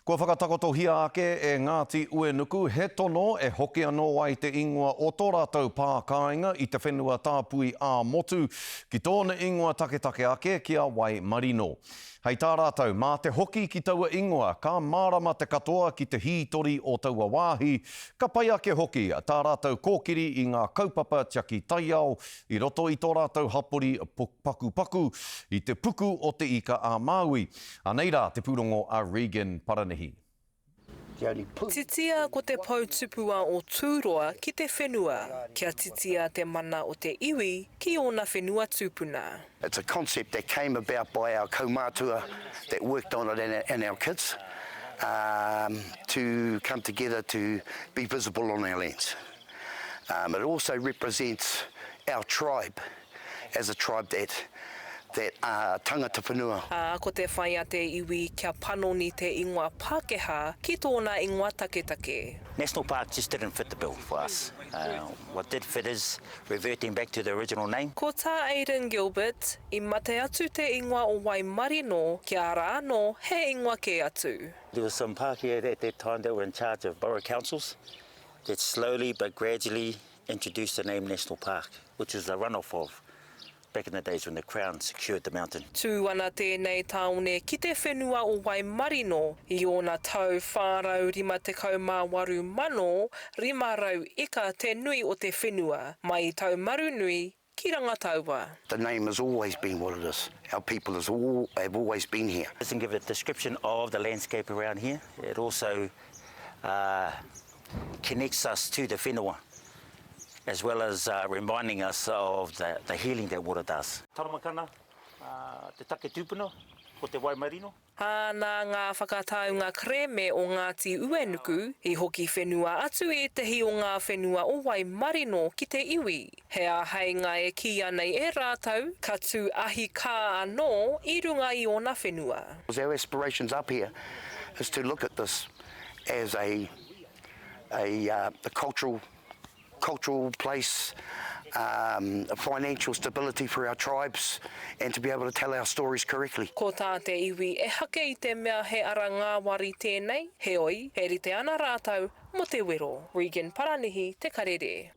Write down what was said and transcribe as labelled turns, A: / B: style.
A: Kua whakatakotohia ake e Ngāti Uenuku, he tono e hoki anō ai te ingoa o tō rātou pākāinga i te whenua tāpui ā motu ki tōna ingoa taketake ake kia Waimarino. Hei tā rātou, mā te hoki ki taua ingoa, ka mārama te katoa ki te hītori o taua wāhi, ka pai ake hoki tā rātou kōkiri i ngā kaupapa tiaki taiao, i roto i tō rātou hapori paku i te puku o te ika a Māui. Anei rā, te pūrongo a Regan Paranehi.
B: Titia ko te pautupua o tūroa ki te whenua, kia titia te mana o te iwi ki ona whenua tūpuna.
C: It's a concept that came about by our kaumātua that worked on it and our kids to come together to be visible on our lands. It also represents our tribe as a tribe that tangata whenua.
B: Ko te whai a te iwi kia panoni te ingoa Pākehā ki tōna ingoa taketake.
D: National Park just didn't fit the bill for us. What did fit is reverting back to the original name.
B: Ko tā Aidan Gilbert, i mate atu te ingoa o Waimarino kia ara anō he ingoa ke atu.
D: There was some Pākehā at that time that were in charge of borough councils that slowly but gradually introduced the name National Park, which is a runoff of back in the days when the Crown secured the mountain.
B: Tū ana tēnei taone ki te whenua o Waimarino i ona tau whārau 58 mano, 500 eka te nui o te whenua, mai tau maru nui ki rangataua.
C: The name has always been what it is. Our people have always been here.
D: It doesn't give a description of the landscape around here. It also connects us to the whenua, as well as reminding us of the healing that water does. Taramakana, te take tūpuna o te Waimarino.
B: Nā ngā whakataunga kreme o Ngāti Uenuku, i hoki whenua atu e tehi o ngā whenua o Waimarino ki te iwi. He āheinga e ki anei e rātau, ka tū ahi kā anō i runga i ona whenua.
C: Our aspirations up here is to look at this as a cultural place, financial stability for our tribes, and to be able to tell our stories correctly.
B: Ko tā te iwi e hake i te mea he ara ngāwari tēnei, he oi, he rite ana rātau mo te wero. Regan Paranehi, Te Karere.